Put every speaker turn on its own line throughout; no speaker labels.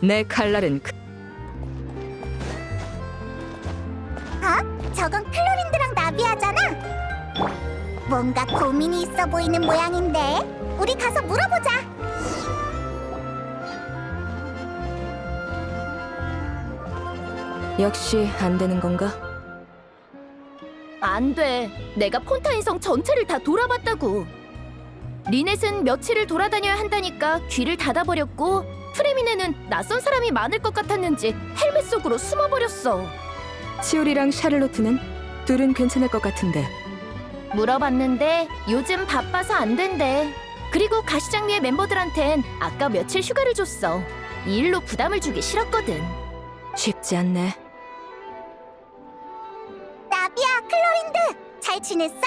내 칼날은
저건 클로린드랑 나비아잖아. 뭔가 고민이 있어 보이는 모양인데 우리 가서 물어보자.
역시 안 되는 건가?
안 돼. 내가 폰타인성 전체를 다 돌아봤다고. 리넷은 며칠을 돌아다녀야 한다니까 귀를 닫아버렸고, 프레미네는 낯선 사람이 많을 것 같았는지 헬멧 속으로 숨어버렸어.
치오리랑 샤를로트는 둘은 괜찮을 것 같은데.
물어봤는데 요즘 바빠서 안 된대. 그리고 가시장미의 멤버들한텐 아까 며칠 휴가를 줬어. 이 일로 부담을 주기 싫었거든.
쉽지 않네.
나비야, 클로린드 잘 지냈어?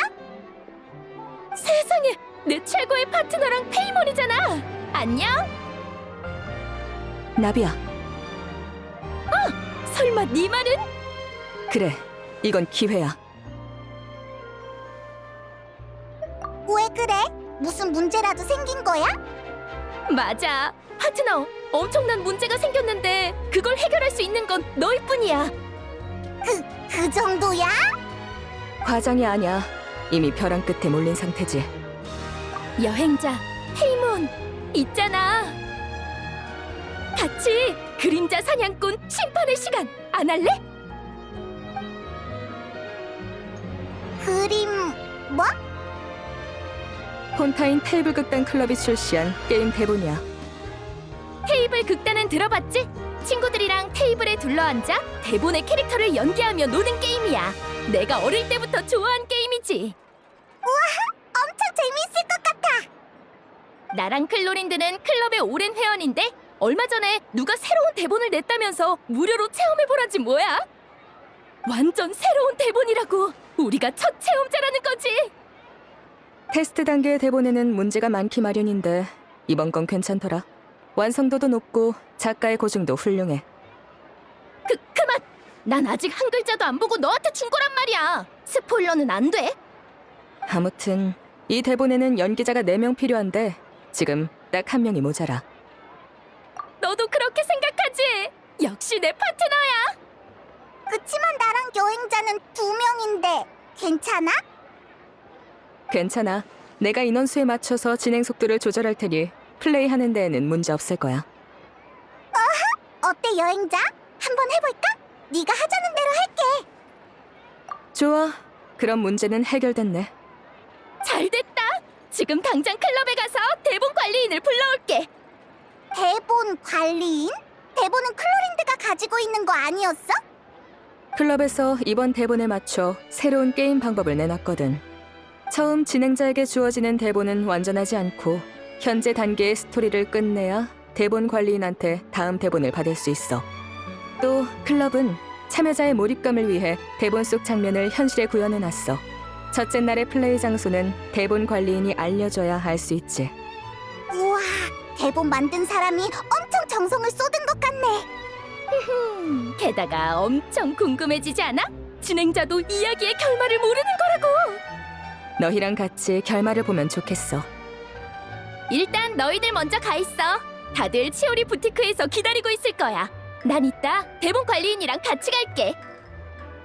세상에, 내 최고의 파트너랑 페이몬이잖아. 안녕?
나비야,
설마 네 말은?
그래. 이건 기회야.
왜 그래? 무슨 문제라도 생긴 거야?
맞아. 파트너, 엄청난 문제가 생겼는데 그걸 해결할 수 있는 건 너희뿐이야.
그 정도야?
과장이 아니야. 이미 벼랑 끝에 몰린 상태지.
여행자 페이몬 있잖아. 같이 그림자 사냥꾼 심판의 시간 안 할래?
그림 뭐?
폰타인 테이블 극단 클럽이 출시한 게임 대본이야.
테이블 극단은 들어봤지? 친구들이랑 테이블에 둘러앉아 대본의 캐릭터를 연기하며 노는 게임이야. 내가 어릴 때부터 좋아한 게임이지.
엄청 재밌을 것 같아.
나랑 클로린드는 클럽의 오랜 회원인데 얼마 전에 누가 새로운 대본을 냈다면서 무료로 체험해보라지 뭐야? 완전 새로운 대본이라고. 우리가 첫 체험자라는 거지.
테스트 단계의 대본에는 문제가 많기 마련인데 이번 건 괜찮더라. 완성도도 높고 작가의 고증도 훌륭해.
그만! 난 아직 한 글자도 안 보고 너한테 준 거란 말이야. 스포일러는 안 돼.
아무튼 이 대본에는 연기자가 4명 필요한데 지금 딱 1명이 모자라.
너도 그렇게 생각하지? 역시 내 파트너야.
그치만 나랑 여행자는 2명인데 괜찮아?
괜찮아. 내가 인원수에 맞춰서 진행 속도를 조절할 테니 플레이하는 데에는 문제 없을 거야.
어때 여행자? 한번 해볼까? 네가 하자는 대로 할게.
좋아. 그럼 문제는 해결됐네.
잘 됐다. 지금 당장 클럽에 가서 대본 관리인을 불러올게.
대본 관리인? 대본은 클로린드가 가지고 있는 거 아니었어?
클럽에서 이번 대본에 맞춰 새로운 게임 방법을 내놨거든. 처음 진행자에게 주어지는 대본은 완전하지 않고 현재 단계의 스토리를 끝내야 대본 관리인한테 다음 대본을 받을 수 있어. 또 클럽은 참여자의 몰입감을 위해 대본 속 장면을 현실에 구현해놨어. 첫째 날의 플레이 장소는 대본 관리인이 알려줘야 알 수 있지.
우와, 대본 만든 사람이 엄청 정성을 쏟은 것 같네.
게다가 엄청 궁금해지지 않아? 진행자도 이야기의 결말을 모르는 거라고.
너희랑 같이 결말을 보면 좋겠어.
일단 너희들 먼저 가 있어. 다들 치오리 부티크에서 기다리고 있을 거야. 난 이따 대본 관리인이랑 같이 갈게.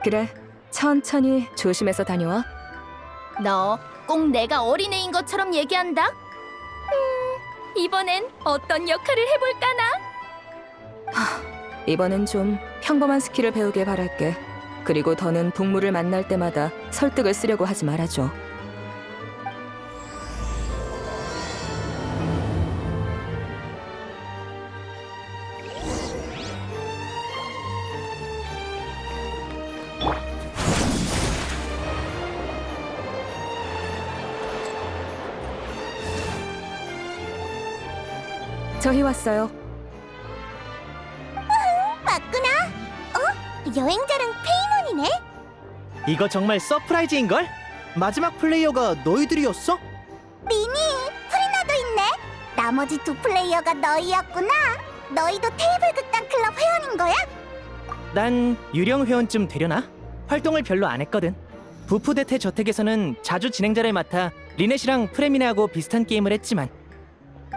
그래, 천천히 조심해서 다녀와.
너 꼭 내가 어린애인 것처럼 얘기한다? 이번엔 어떤 역할을 해볼까나?
이번엔 좀 평범한 스킬을 배우길 바랄게. 그리고 더는 동물을 만날 때마다 설득을 쓰려고 하지 말아줘. 저희 왔어요.
맞구나. 여행자랑 페이몬이네.
이거 정말 서프라이즈인걸? 마지막 플레이어가 너희들이었어?
리니, 프리나도 있네. 나머지 2 플레이어가 너희였구나. 너희도 테이블 극단 클럽 회원인 거야?
난 유령 회원쯤 되려나? 활동을 별로 안 했거든. 부푸데테 저택에서는 자주 진행자를 맡아 리넷이랑 프레미네하고 비슷한 게임을 했지만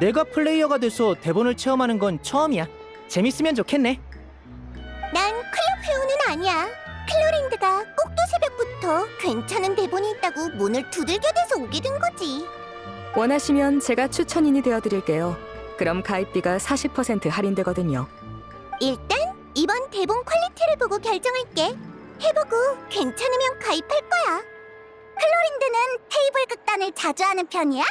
내가 플레이어가 돼서 대본을 체험하는 건 처음이야. 재밌으면 좋겠네.
난 클럽 회원은 아니야. 클로린드가 꼭두 새벽부터 괜찮은 대본이 있다고 문을 두들겨대서 오게 된 거지.
원하시면 제가 추천인이 되어드릴게요. 그럼 가입비가 40% 할인되거든요.
일단 이번 대본 퀄리티를 보고 결정할게. 해보고 괜찮으면 가입할 거야. 클로린드는 테이블 극단을 자주 하는 편이야?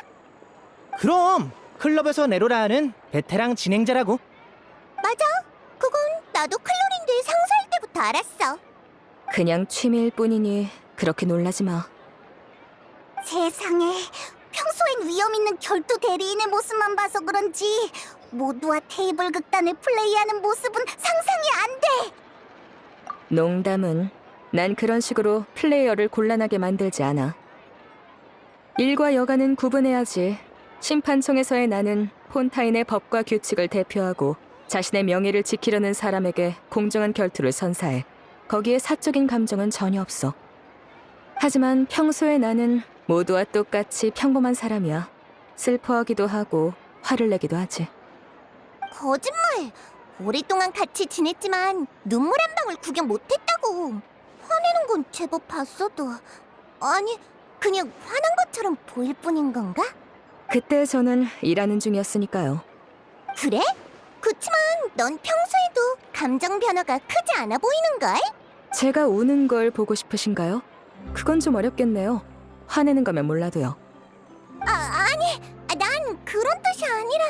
그럼 클럽에서 내로라 하는 베테랑 진행자라고.
맞아. 그건 나도 클로린드에 상사일 때부터 알았어.
그냥 취미일 뿐이니 그렇게 놀라지 마.
세상에, 평소엔 위험 있는 결투 대리인의 모습만 봐서 그런지 모두와 테이블 극단을 플레이하는 모습은 상상이 안 돼.
농담은 난 그런 식으로 플레이어를 곤란하게 만들지 않아. 일과 여가는 구분해야지. 심판총에서의 나는 폰타인의 법과 규칙을 대표하고 자신의 명예를 지키려는 사람에게 공정한 결투를 선사해. 거기에 사적인 감정은 전혀 없어. 하지만 평소에 나는 모두와 똑같이 평범한 사람이야. 슬퍼하기도 하고 화를 내기도 하지.
거짓말. 오랫동안 같이 지냈지만 눈물 한 방울 구경 못했다고. 화내는 건 제법 봤어도. 아니, 그냥 화난 것처럼 보일 뿐인 건가?
그때 저는 일하는 중이었으니까요.
그래? 그치만 넌 평소에도 감정 변화가 크지 않아 보이는걸?
제가 우는 걸 보고 싶으신가요? 그건 좀 어렵겠네요. 화내는 거면 몰라도요.
아니, 난 그런 뜻이 아니라.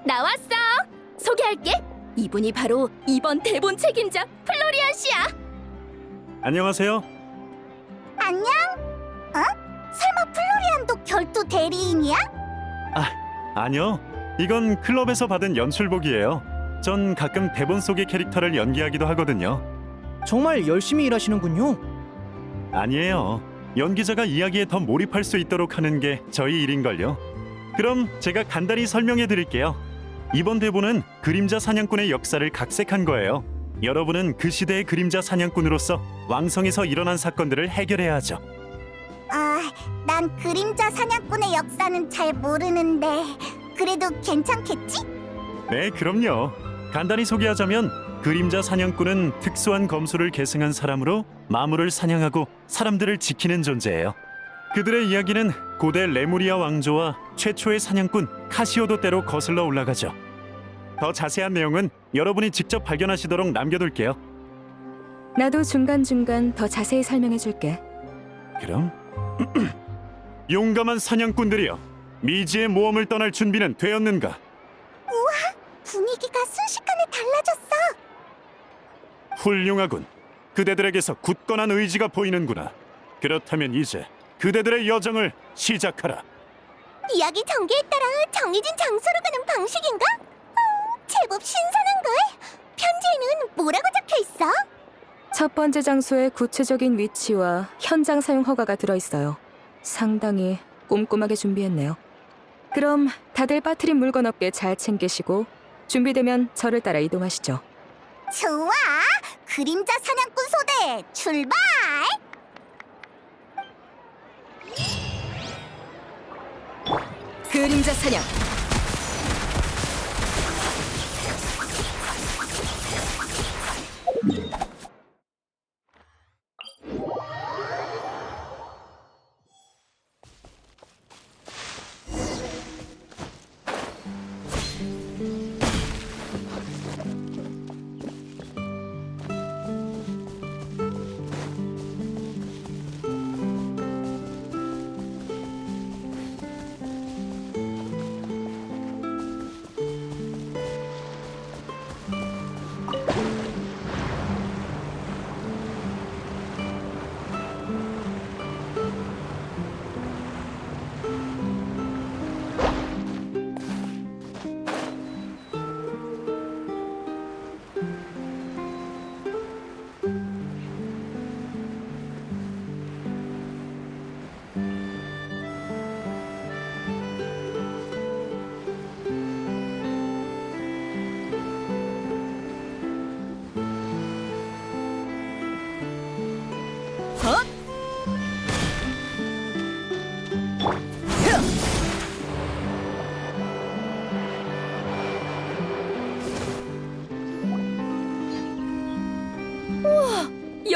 나왔어. 소개할게. 이분이 바로 이번 대본 책임자 플로리안 씨야.
안녕하세요.
안녕? 설마 플로리안도 결투 대리인이야?
아니요. 이건 클럽에서 받은 연출복이에요. 전 가끔 대본 속의 캐릭터를 연기하기도 하거든요.
정말 열심히 일하시는군요.
아니에요. 연기자가 이야기에 더 몰입할 수 있도록 하는 게 저희 일인걸요. 그럼 제가 간단히 설명해 드릴게요. 이번 대본은 그림자 사냥꾼의 역사를 각색한 거예요. 여러분은 그 시대의 그림자 사냥꾼으로서 왕성에서 일어난 사건들을 해결해야 하죠.
난 그림자 사냥꾼의 역사는 잘 모르는데 그래도 괜찮겠지?
네, 그럼요. 간단히 소개하자면 그림자 사냥꾼은 특수한 검술을 계승한 사람으로 마물을 사냥하고 사람들을 지키는 존재예요. 그들의 이야기는 고대 레무리아 왕조와 최초의 사냥꾼 카시오도 때로 거슬러 올라가죠. 더 자세한 내용은 여러분이 직접 발견하시도록 남겨둘게요.
나도 중간중간 더 자세히 설명해줄게.
그럼 용감한 사냥꾼들이여, 미지의 모험을 떠날 준비는 되었는가?
분위기가 순식간에 달라졌어.
훌륭하군. 그대들에게서 굳건한 의지가 보이는구나. 그렇다면 이제 그대들의 여정을 시작하라.
이야기 전개에 따라 정해진 장소로 가는 방식인가? 제법 신선한걸? 편지에는 뭐라고 적혀있어?
첫 번째 장소의 구체적인 위치와 현장 사용 허가가 들어있어요. 상당히 꼼꼼하게 준비했네요. 그럼 다들 빠뜨린 물건 없게 잘 챙기시고 준비되면 저를 따라 이동하시죠.
좋아! 그림자 사냥꾼 소대 출발!
그림자 사냥!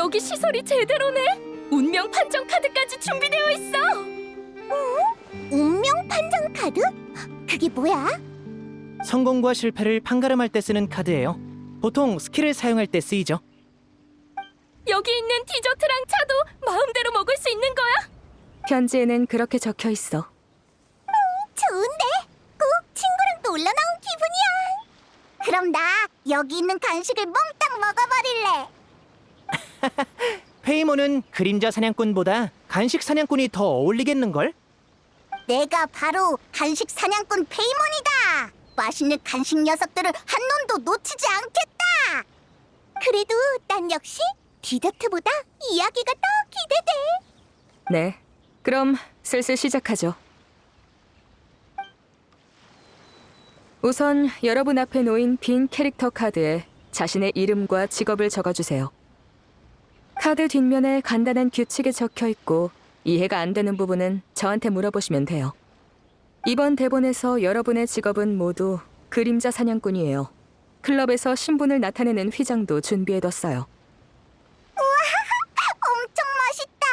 여기 시설이 제대로네. 운명 판정 카드까지 준비되어 있어.
운명 판정 카드? 그게 뭐야?
성공과 실패를 판가름할 때 쓰는 카드예요. 보통 스킬을 사용할 때 쓰이죠.
여기 있는 디저트랑 차도 마음대로 먹을 수 있는 거야?
편지에는 그렇게 적혀 있어.
좋은데? 꼭 친구랑 놀러 나온 기분이야. 그럼 나 여기 있는 간식을 몽땅 먹어버릴래.
페이몬은 그림자 사냥꾼보다 간식 사냥꾼이 더 어울리겠는걸?
내가 바로 간식 사냥꾼 페이몬이다. 맛있는 간식 녀석들을 한 놈도 놓치지 않겠다. 그래도 난 역시 디저트보다 이야기가 더 기대돼.
네, 그럼 슬슬 시작하죠. 우선 여러분 앞에 놓인 빈 캐릭터 카드에 자신의 이름과 직업을 적어주세요. 카드 뒷면에 간단한 규칙이 적혀 있고 이해가 안 되는 부분은 저한테 물어보시면 돼요. 이번 대본에서 여러분의 직업은 모두 그림자 사냥꾼이에요. 클럽에서 신분을 나타내는 휘장도 준비해뒀어요.
엄청 맛있다.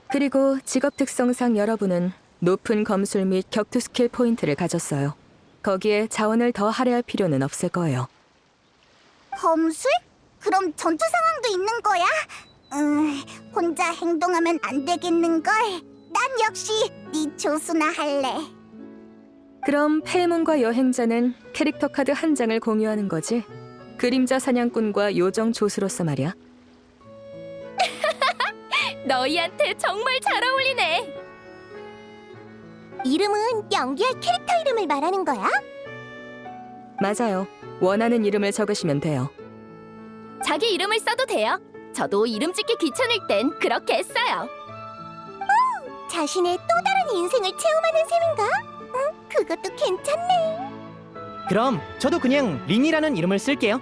그리고 직업 특성상 여러분은 높은 검술 및 격투 스킬 포인트를 가졌어요. 거기에 자원을 더 할애할 필요는 없을 거예요.
검술? 그럼 전투 상황도 있는 거야? 혼자 행동하면 안 되겠는걸? 난 역시 네 조수나 할래.
그럼 페이몬과 여행자는 캐릭터 카드 한 장을 공유하는 거지? 그림자 사냥꾼과 요정 조수로서 말이야.
너희한테 정말 잘 어울리네.
이름은 연기할 캐릭터 이름을 말하는 거야?
맞아요. 원하는 이름을 적으시면 돼요.
자기 이름을 써도 돼요. 저도 이름 짓기 귀찮을 땐 그렇게 했어요.
자신의 또 다른 인생을 체험하는 셈인가? 응, 그것도 괜찮네.
그럼 저도 그냥 린이라는 이름을 쓸게요.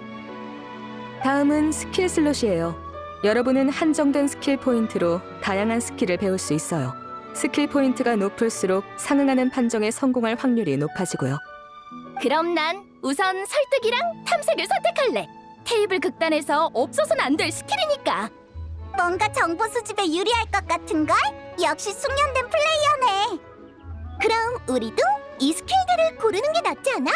다음은 스킬 슬롯이에요. 여러분은 한정된 스킬 포인트로 다양한 스킬을 배울 수 있어요. 스킬 포인트가 높을수록 상응하는 판정에 성공할 확률이 높아지고요.
그럼 난 우선 설득이랑 탐색을 선택할래. 테이블 극단에서 없어서는 안 될 스킬이니까.
뭔가 정보 수집에 유리할 것 같은걸? 역시 숙련된 플레이어네. 그럼 우리도 이 스킬들을 고르는 게 낫지 않아?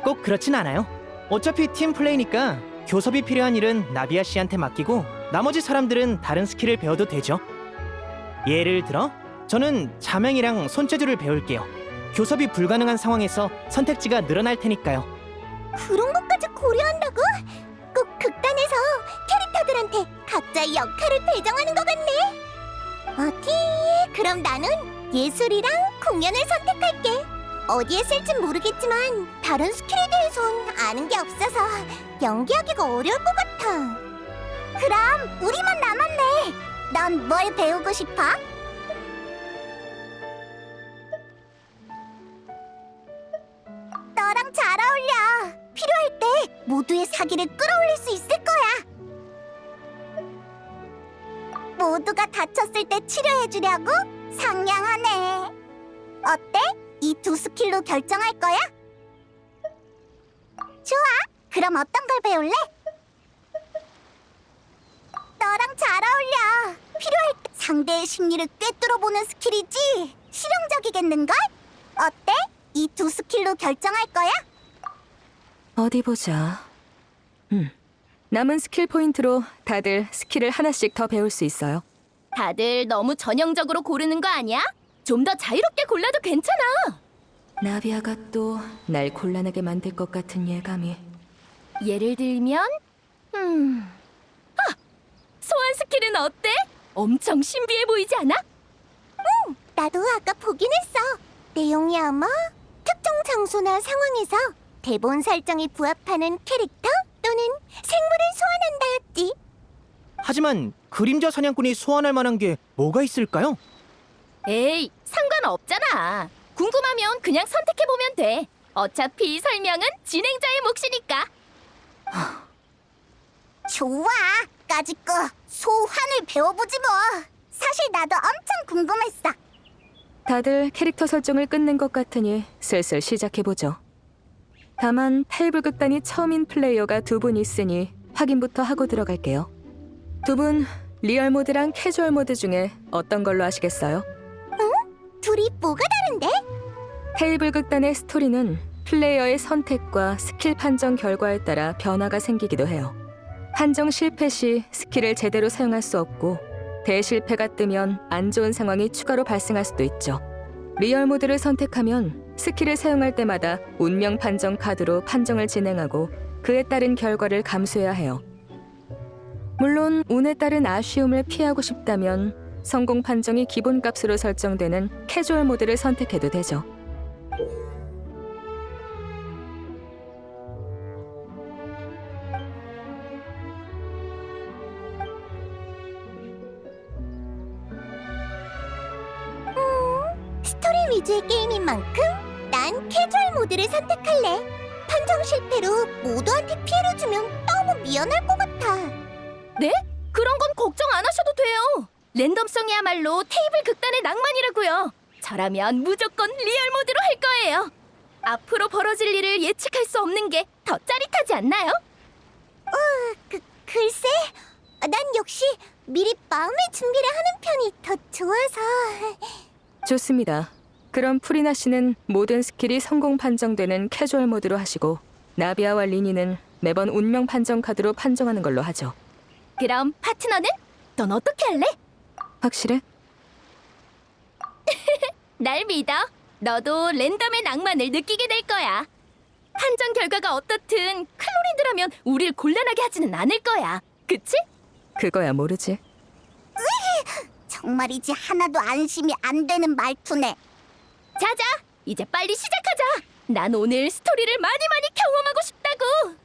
꼭 그렇진 않아요. 어차피 팀 플레이니까 교섭이 필요한 일은 나비아 씨한테 맡기고 나머지 사람들은 다른 스킬을 배워도 되죠. 예를 들어 저는 자명이랑 손재주를 배울게요. 교섭이 불가능한 상황에서 선택지가 늘어날 테니까요.
그런 것까지 고려한다고? 꼭 극단에서 캐릭터들한테 각자의 역할을 배정하는 것 같네. 어디? 그럼 나는 예술이랑 공연을 선택할게. 어디에 쓸진 모르겠지만 다른 스킬에 대해선 아는 게 없어서 연기하기가 어려울 것 같아. 그럼 우리만 남았네. 넌 뭘 배우고 싶어? 너랑 잘 어울려. 필요할 때 모두의 사기를 끌어올릴 수 있을 거야. 모두가 다쳤을 때 치료해주려고? 상냥하네. 어때? 이 두 스킬로 결정할 거야? 좋아. 그럼 어떤 걸 배울래? 너랑 잘 어울려. 필요할 때 상대의 심리를 꿰뚫어보는 스킬이지. 실용적이겠는걸? 어때? 이 두 스킬로 결정할 거야?
어디 보자. 남은 스킬 포인트로 다들 스킬을 하나씩 더 배울 수 있어요.
다들 너무 전형적으로 고르는 거 아니야? 좀 더 자유롭게 골라도 괜찮아.
나비아가 또 날 곤란하게 만들 것 같은 예감이.
예를 들면, 소환 스킬은 어때? 엄청 신비해 보이지 않아?
나도 아까 보긴 했어. 내용이 아마 특정 장소나 상황에서 대본 설정에 부합하는 캐릭터 또는 생물을 소환한다였지.
하지만 그림자 사냥꾼이 소환할 만한 게 뭐가 있을까요?
에이, 상관없잖아. 궁금하면 그냥 선택해보면 돼. 어차피 설명은 진행자의 몫이니까.
좋아. 까짓 거 소환을 배워보지 뭐. 사실 나도 엄청 궁금했어.
다들 캐릭터 설정을 끝낸 것 같으니 슬슬 시작해보죠. 다만 테이블 극단이 처음인 플레이어가 두 분 있으니 확인부터 하고 들어갈게요. 두 분 리얼 모드랑 캐주얼 모드 중에 어떤 걸로 하시겠어요?
둘이 뭐가 다른데?
테이블 극단의 스토리는 플레이어의 선택과 스킬 판정 결과에 따라 변화가 생기기도 해요. 판정 실패 시 스킬을 제대로 사용할 수 없고 대실패가 뜨면 안 좋은 상황이 추가로 발생할 수도 있죠. 리얼 모드를 선택하면 스킬을 사용할 때마다 운명 판정 카드로 판정을 진행하고 그에 따른 결과를 감수해야 해요. 물론 운에 따른 아쉬움을 피하고 싶다면 성공 판정이 기본값으로 설정되는 캐주얼 모드를 선택해도 되죠.
스토리 위주의 게임인 만큼 난 캐주얼 모드를 선택할래. 판정 실패로 모두한테 피해를 주면 너무 미안할 것 같아.
네? 그런 건 걱정 안 하셔도 돼요. 랜덤성이야말로 테이블 극단의 낭만이라고요. 저라면 무조건 리얼 모드로 할 거예요. 앞으로 벌어질 일을 예측할 수 없는 게 더 짜릿하지 않나요?
글쎄, 난 역시 미리 마음의 준비를 하는 편이 더 좋아서.
좋습니다. 그럼 프리나 씨는 모든 스킬이 성공 판정되는 캐주얼 모드로 하시고 나비아와 리니는 매번 운명 판정 카드로 판정하는 걸로 하죠.
그럼 파트너는? 넌 어떻게 할래?
확실해?
날 믿어. 너도 랜덤의 낭만을 느끼게 될 거야. 판정 결과가 어떻든 클로린드라면 우릴 곤란하게 하지는 않을 거야. 그치?
그거야 모르지.
정말이지 하나도 안심이 안 되는 말투네.
자자, 이제 빨리 시작하자. 난 오늘 스토리를 많이 경험하고 싶다고.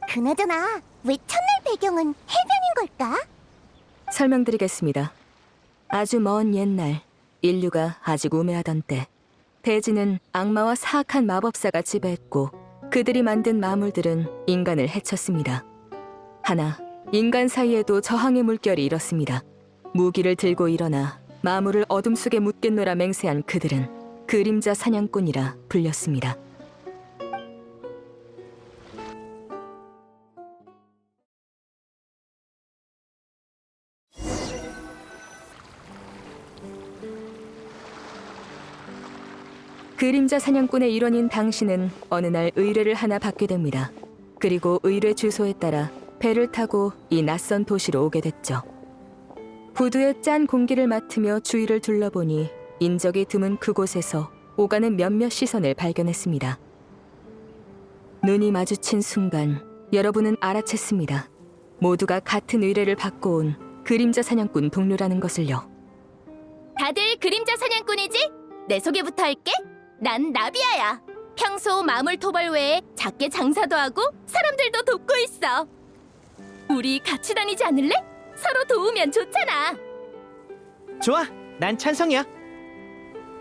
그나저나 왜 첫날 배경은 해변인 걸까?
설명드리겠습니다. 아주 먼 옛날, 인류가 아직 우매하던 때, 대지는 악마와 사악한 마법사가 지배했고 그들이 만든 마물들은 인간을 해쳤습니다. 하나, 인간 사이에도 저항의 물결이 일었습니다. 무기를 들고 일어나 마물을 어둠 속에 묻겠노라 맹세한 그들은 그림자 사냥꾼이라 불렸습니다. 그림자 사냥꾼의 일원인 당신은 어느 날 의뢰를 하나 받게 됩니다. 그리고 의뢰 주소에 따라 배를 타고 이 낯선 도시로 오게 됐죠. 부두의 짠 공기를 맡으며 주위를 둘러보니 인적이 드문 그곳에서 오가는 몇몇 시선을 발견했습니다. 눈이 마주친 순간 여러분은 알아챘습니다. 모두가 같은 의뢰를 받고 온 그림자 사냥꾼 동료라는 것을요.
다들 그림자 사냥꾼이지? 내 소개부터 할게. 난 나비아야. 평소 마물 토벌 외에 작게 장사도 하고 사람들도 돕고 있어. 우리 같이 다니지 않을래? 서로 도우면 좋잖아.
좋아, 난 찬성이야.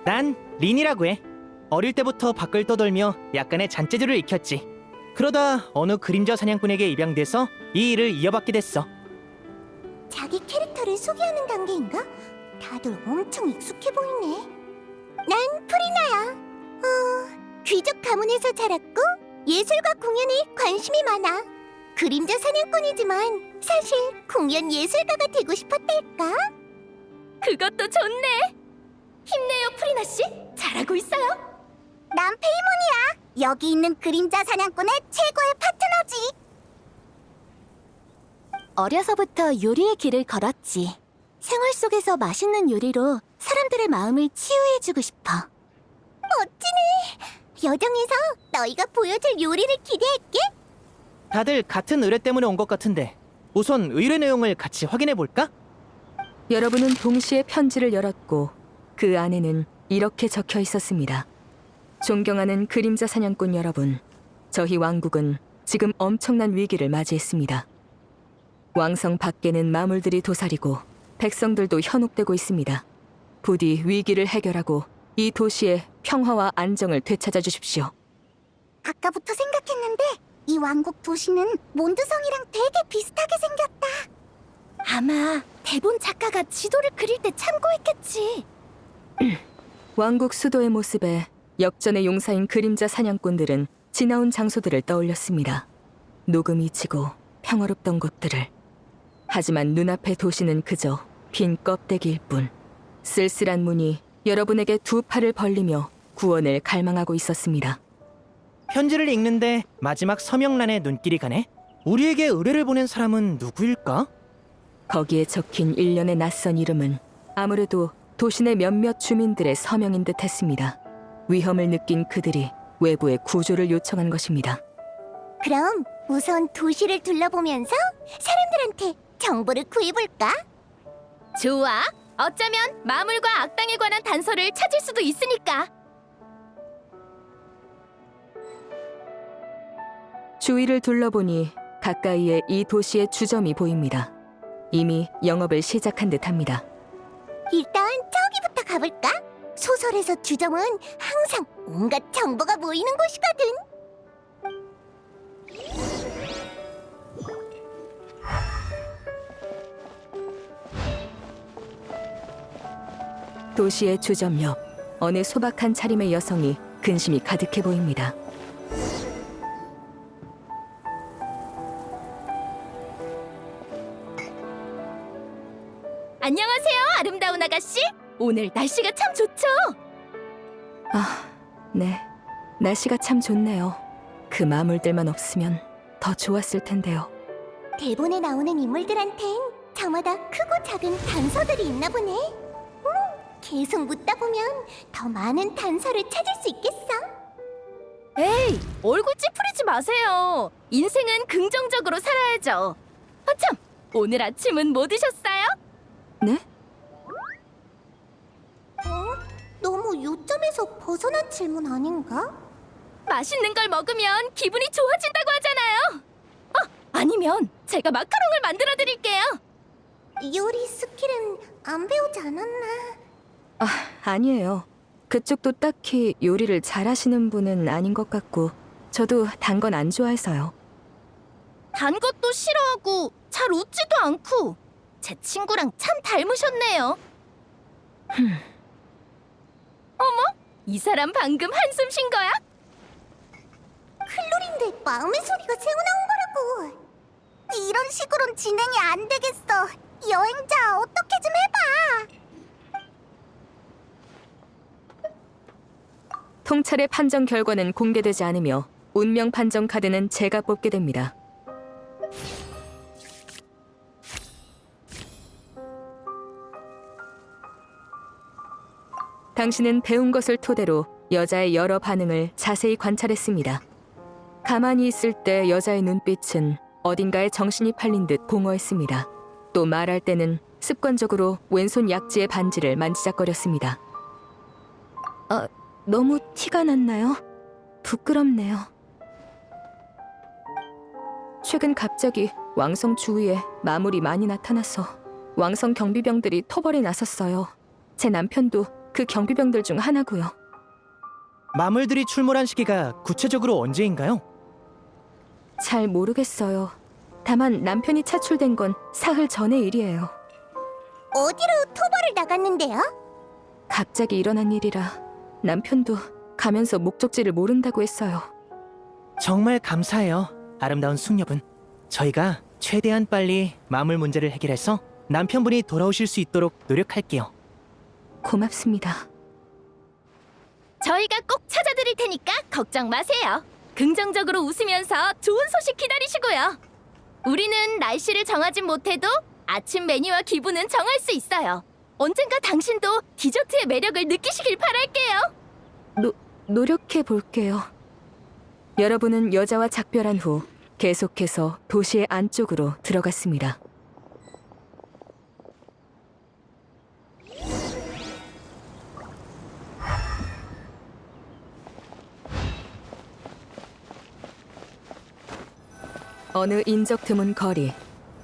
난 린이라고 해. 어릴 때부터 밖을 떠돌며 약간의 잔재주를 익혔지. 그러다 어느 그림자 사냥꾼에게 입양돼서 이 일을 이어받게 됐어.
자기 캐릭터를 소개하는 단계인가? 다들 엄청 익숙해 보이네. 난 프리나야. 귀족 가문에서 자랐고 예술과 공연에 관심이 많아. 그림자 사냥꾼이지만 사실 공연 예술가가 되고 싶었달까?
그것도 좋네. 힘내요, 프리나 씨. 잘하고 있어요.
난 페이몬이야. 여기 있는 그림자 사냥꾼의 최고의 파트너지. 어려서부터 요리의 길을 걸었지. 생활 속에서 맛있는 요리로 사람들의 마음을 치유해주고 싶어. 멋지네. 여정에서 너희가 보여줄 요리를 기대할게.
다들 같은 의뢰 때문에 온 것 같은데 우선 의뢰 내용을 같이 확인해 볼까?
여러분은 동시에 편지를 열었고 그 안에는 이렇게 적혀 있었습니다. 존경하는 그림자 사냥꾼 여러분, 저희 왕국은 지금 엄청난 위기를 맞이했습니다. 왕성 밖에는 마물들이 도사리고 백성들도 현혹되고 있습니다. 부디 위기를 해결하고 이 도시의 평화와 안정을 되찾아 주십시오.
아까부터 생각했는데 이 왕국 도시는 몬드성이랑 되게 비슷하게 생겼다.
아마 대본 작가가 지도를 그릴 때 참고했겠지.
왕국 수도의 모습에 역전의 용사인 그림자 사냥꾼들은 지나온 장소들을 떠올렸습니다. 녹음이 지고 평화롭던 곳들을. 하지만 눈앞의 도시는 그저 빈 껍데기일 뿐. 쓸쓸한 문이 여러분에게 두 팔을 벌리며 구원을 갈망하고 있었습니다.
편지를 읽는데 마지막 서명란에 눈길이 가네. 우리에게 의뢰를 보낸 사람은 누구일까?
거기에 적힌 일련의 낯선 이름은 아무래도 도시 내 몇몇 주민들의 서명인 듯 했습니다. 위험을 느낀 그들이 외부에 구조를 요청한 것입니다.
그럼 우선 도시를 둘러보면서 사람들한테 정보를 구해볼까?
좋아. 어쩌면 마물과 악당에 관한 단서를 찾을 수도 있으니까.
주위를 둘러보니 가까이에 이 도시의 주점이 보입니다. 이미 영업을 시작한 듯합니다.
일단 저기부터 가볼까? 소설에서 주점은 항상 온갖 정보가 모이는 곳이거든.
도시의 주점 옆 어느 소박한 차림의 여성이 근심이 가득해 보입니다.
안녕하세요, 아름다운 아가씨. 오늘 날씨가 참 좋죠?
아, 네. 날씨가 참 좋네요. 그 마물들만 없으면 더 좋았을 텐데요.
대본에 나오는 인물들한텐 저마다 크고 작은 단서들이 있나 보네. 계속 묻다 보면 더 많은 단서를 찾을 수 있겠어.
에이, 얼굴 찌푸리지 마세요. 인생은 긍정적으로 살아야죠. 아참, 오늘 아침은 뭐 드셨어요?
네?
너무 요점에서 벗어난 질문 아닌가?
맛있는 걸 먹으면 기분이 좋아진다고 하잖아요. 아니면 제가 마카롱을 만들어 드릴게요.
요리 스킬은 안 배우지 않았나?
아, 아니에요. 그쪽도 딱히 요리를 잘하시는 분은 아닌 것 같고 저도 단 건 안 좋아해서요.
단 것도 싫어하고 잘 웃지도 않고 제 친구랑 참 닮으셨네요. 어머, 이 사람 방금 한숨 쉰 거야?
클로린데 마음의 소리가 새어나온 거라고. 이런 식으론 진행이 안 되겠어. 여행자 어떻게 좀 해봐.
통찰의 판정 결과는 공개되지 않으며 운명 판정 카드는 제가 뽑게 됩니다. 당신은 배운 것을 토대로 여자의 여러 반응을 자세히 관찰했습니다. 가만히 있을 때 여자의 눈빛은 어딘가에 정신이 팔린 듯 공허했습니다. 또 말할 때는 습관적으로 왼손 약지의 반지를 만지작거렸습니다. 너무 티가 났나요? 부끄럽네요. 최근 갑자기 왕성 주위에 마물이 많이 나타나서 왕성 경비병들이 토벌에 나섰어요. 제 남편도 그 경비병들 중 하나고요.
마물들이 출몰한 시기가 구체적으로 언제인가요?
잘 모르겠어요. 다만 남편이 차출된 건 사흘 전의 일이에요.
어디로 토벌을 나갔는데요?
갑자기 일어난 일이라 남편도 가면서 목적지를 모른다고 했어요.
정말 감사해요, 아름다운 숙녀분. 저희가 최대한 빨리 마물 문제를 해결해서 남편분이 돌아오실 수 있도록 노력할게요.
고맙습니다.
저희가 꼭 찾아드릴 테니까 걱정 마세요. 긍정적으로 웃으면서 좋은 소식 기다리시고요. 우리는 날씨를 정하진 못해도 아침 메뉴와 기분은 정할 수 있어요. 언젠가 당신도 디저트의 매력을 느끼시길 바랄게요.
노력해 볼게요. 여러분은 여자와 작별한 후 계속해서 도시의 안쪽으로 들어갔습니다. 어느 인적 드문 거리,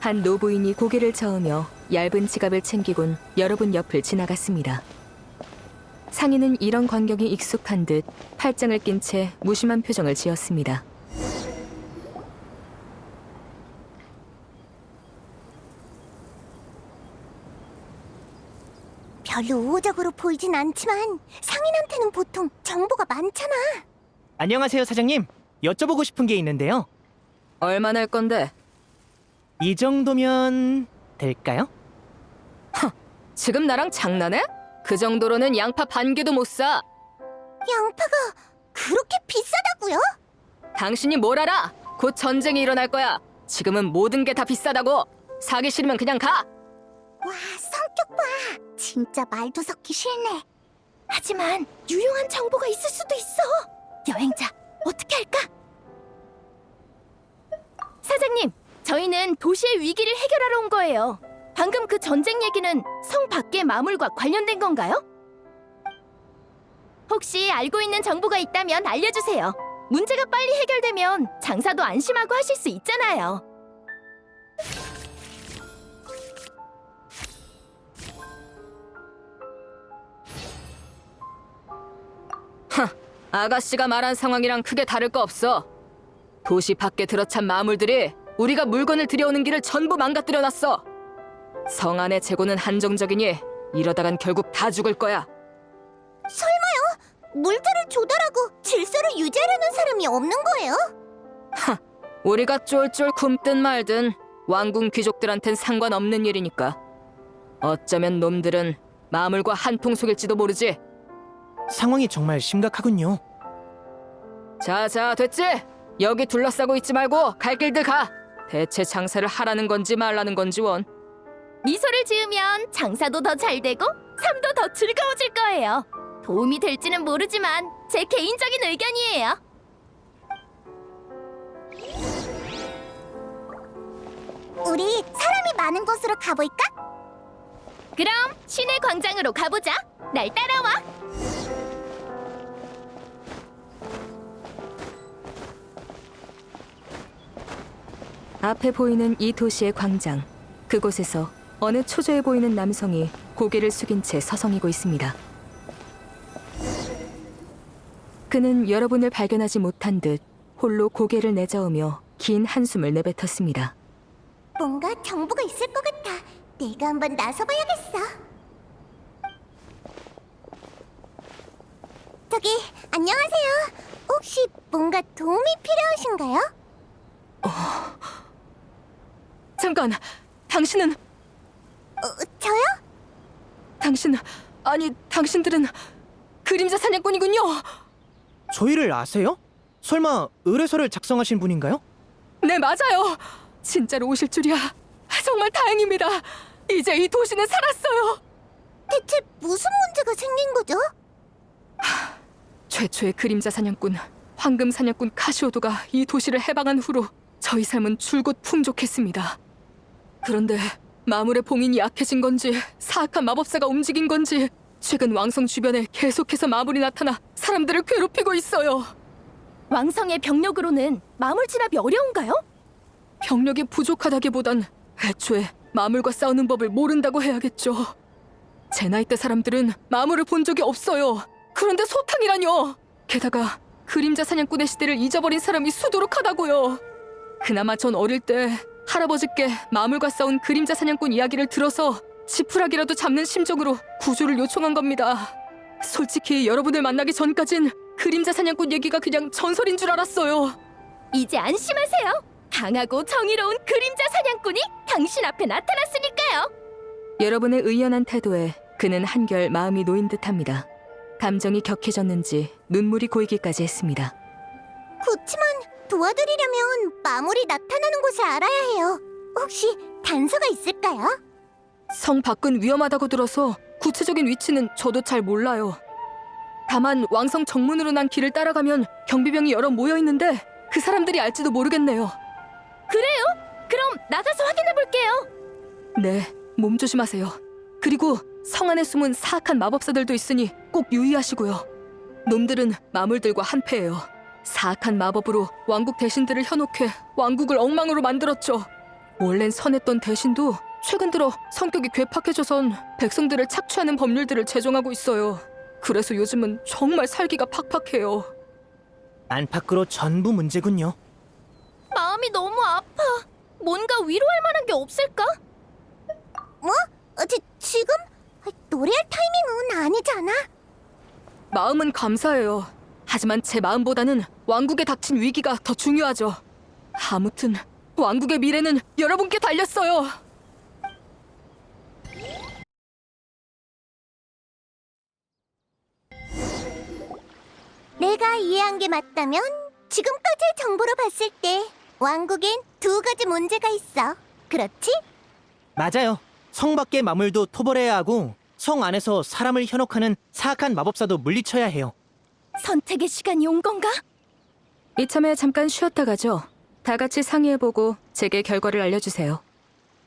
한 노부인이 고개를 저으며 얇은 지갑을 챙기곤 여러분 옆을 지나갔습니다. 상인은 이런 광경이 익숙한 듯 팔짱을 낀 채 무심한 표정을 지었습니다.
별로 우호적으로 보이진 않지만 상인한테는 보통 정보가 많잖아.
안녕하세요, 사장님. 여쭤보고 싶은 게 있는데요.
얼마 낼 건데?
이 정도면 될까요?
지금 나랑 장난해? 그 정도로는 양파 반 개도 못 사.
양파가 그렇게 비싸다고요?
당신이 뭘 알아? 곧 전쟁이 일어날 거야. 지금은 모든 게 다 비싸다고. 사기 싫으면 그냥 가.
와, 성격 봐. 진짜 말도 섞기 싫네.
하지만 유용한 정보가 있을 수도 있어. 여행자, 어떻게 할까? 사장님, 저희는 도시의 위기를 해결하러 온 거예요. 방금 그 전쟁 얘기는 성 밖의 마물과 관련된 건가요? 혹시 알고 있는 정보가 있다면 알려주세요. 문제가 빨리 해결되면 장사도 안심하고 하실 수 있잖아요.
아가씨가 말한 상황이랑 크게 다를 거 없어. 도시 밖에 들어찬 마물들이 우리가 물건을 들여오는 길을 전부 망가뜨려놨어. 성 안의 재고는 한정적이니 이러다간 결국 다 죽을 거야.
물들을 조달하고 질서를 유지하려는 사람이 없는 거예요?
우리가 쫄쫄 굶든 말든 왕궁 귀족들한텐 상관없는 일이니까. 어쩌면 놈들은 마물과 한통 속일지도 모르지.
상황이 정말 심각하군요.
자, 됐지? 여기 둘러싸고 있지 말고 갈 길들 가. 대체 장사를 하라는 건지 말라는 건지 원.
미소를 지으면 장사도 더 잘 되고 삶도 더 즐거워질 거예요. 도움이 될지는 모르지만 제 개인적인 의견이에요.
우리 사람이 많은 곳으로 가볼까?
그럼 시내 광장으로 가보자. 날 따라와.
앞에 보이는 이 도시의 광장. 그곳에서 어느 초조해 보이는 남성이 고개를 숙인 채 서성이고 있습니다. 그는 여러분을 발견하지 못한 듯 홀로 고개를 내저으며 긴 한숨을 내뱉었습니다.
뭔가 정보가 있을 것 같아. 내가 한번 나서봐야겠어. 저기, 안녕하세요. 혹시 뭔가 도움이 필요하신가요?
잠깐, 당신은
저요?
당신들은 그림자 사냥꾼이군요.
저희를 아세요? 설마 의뢰서를 작성하신 분인가요?
네, 맞아요. 진짜로 오실 줄이야. 정말 다행입니다. 이제 이 도시는 살았어요.
대체 무슨 문제가 생긴 거죠?
최초의 그림자 사냥꾼, 황금 사냥꾼 카시오도가 이 도시를 해방한 후로 저희 삶은 줄곧 풍족했습니다. 그런데 마물의 봉인이 약해진 건지 사악한 마법사가 움직인 건지 최근 왕성 주변에 계속해서 마물이 나타나 사람들을 괴롭히고 있어요.
왕성의 병력으로는 마물 진압이 어려운가요?
병력이 부족하다기보단 애초에 마물과 싸우는 법을 모른다고 해야겠죠. 제 나이 때 사람들은 마물을 본 적이 없어요. 그런데 소탕이라뇨. 게다가 그림자 사냥꾼의 시대를 잊어버린 사람이 수두룩하다고요. 그나마 전 어릴 때 할아버지께 마물과 싸운 그림자 사냥꾼 이야기를 들어서 지푸라기라도 잡는 심정으로 구조를 요청한 겁니다. 솔직히 여러분을 만나기 전까진 그림자 사냥꾼 얘기가 그냥 전설인 줄 알았어요.
이제 안심하세요. 강하고 정의로운 그림자 사냥꾼이 당신 앞에 나타났으니까요.
여러분의 의연한 태도에 그는 한결 마음이 놓인 듯합니다. 감정이 격해졌는지 눈물이 고이기까지 했습니다.
그렇지만 도와드리려면 마물이 나타나는 곳을 알아야 해요. 혹시 단서가 있을까요?
성 밖은 위험하다고 들어서 구체적인 위치는 저도 잘 몰라요. 다만 왕성 정문으로 난 길을 따라가면 경비병이 여러 모여 있는데 그 사람들이 알지도 모르겠네요.
그래요? 그럼 나가서 확인해 볼게요.
네, 몸 조심하세요. 그리고 성 안에 숨은 사악한 마법사들도 있으니 꼭 유의하시고요. 놈들은 마물들과 한패예요. 사악한 마법으로 왕국 대신들을 현혹해 왕국을 엉망으로 만들었죠. 원래는 선했던 대신도 최근 들어 성격이 괴팍해져선 백성들을 착취하는 법률들을 제정하고 있어요. 그래서 요즘은 정말 살기가 팍팍해요.
안팎으로 전부 문제군요.
마음이 너무 아파. 뭔가 위로할 만한 게 없을까?
뭐? 지금? 노래할 타이밍은 아니잖아.
마음은 감사해요. 하지만 제 마음보다는 왕국에 닥친 위기가 더 중요하죠. 아무튼 왕국의 미래는 여러분께 달렸어요.
내가 이해한 게 맞다면 지금까지의 정보로 봤을 때 왕국엔 두 가지 문제가 있어. 그렇지?
맞아요. 성 밖의 마물도 토벌해야 하고 성 안에서 사람을 현혹하는 사악한 마법사도 물리쳐야 해요.
선택의 시간이 온 건가?
이참에 잠깐 쉬었다 가죠. 다 같이 상의해보고 제게 결과를 알려주세요.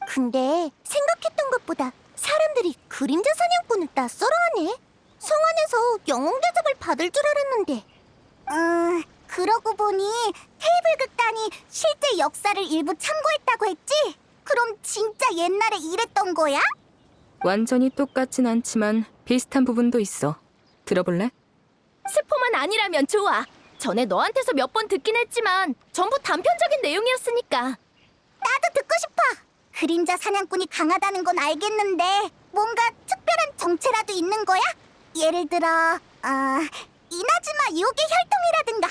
근데 생각했던 것보다 사람들이 그림자 사냥꾼을 낯설어하네. 성 안에서 영웅 대접을 받을 줄 알았는데. 그러고 보니 테이블 극단이 실제 역사를 일부 참고했다고 했지? 그럼 진짜 옛날에 이랬던 거야?
완전히 똑같진 않지만 비슷한 부분도 있어. 들어볼래?
스포만 아니라면 좋아. 전에 너한테서 몇 번 듣긴 했지만 전부 단편적인 내용이었으니까.
나도 듣고 싶어. 그림자 사냥꾼이 강하다는 건 알겠는데 뭔가 특별한 정체라도 있는 거야? 예를 들어 이나즈마 요괴 혈통이라든가.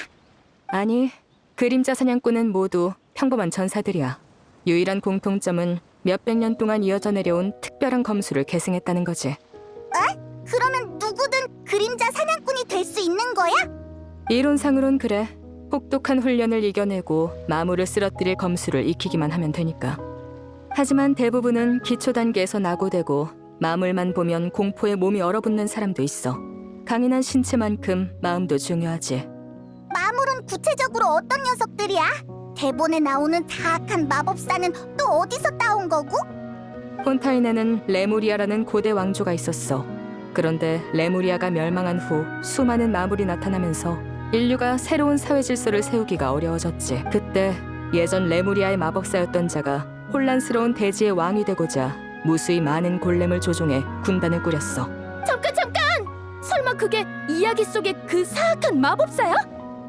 아니, 그림자 사냥꾼은 모두 평범한 전사들이야. 유일한 공통점은 몇백 년 동안 이어져 내려온 특별한 검술을 계승했다는 거지.
그러면 누구든 그림자 사냥꾼이 될 수 있는 거야?
이론상으론 그래. 혹독한 훈련을 이겨내고 마물을 쓰러뜨릴 검술을 익히기만 하면 되니까. 하지만 대부분은 기초 단계에서 낙오되고 마물만 보면 공포에 몸이 얼어붙는 사람도 있어. 강인한 신체만큼 마음도 중요하지.
마물은 구체적으로 어떤 녀석들이야? 대본에 나오는 사악한 마법사는 또 어디서 따온 거고?
폰타인에는 레무리아라는 고대 왕조가 있었어. 그런데 레무리아가 멸망한 후 수많은 마물이 나타나면서 인류가 새로운 사회 질서를 세우기가 어려워졌지. 그때 예전 레무리아의 마법사였던 자가 혼란스러운 대지의 왕이 되고자 무수히 많은 골렘을 조종해 군단을 꾸렸어.
잠깐! 설마 그게 이야기 속의 그 사악한 마법사야?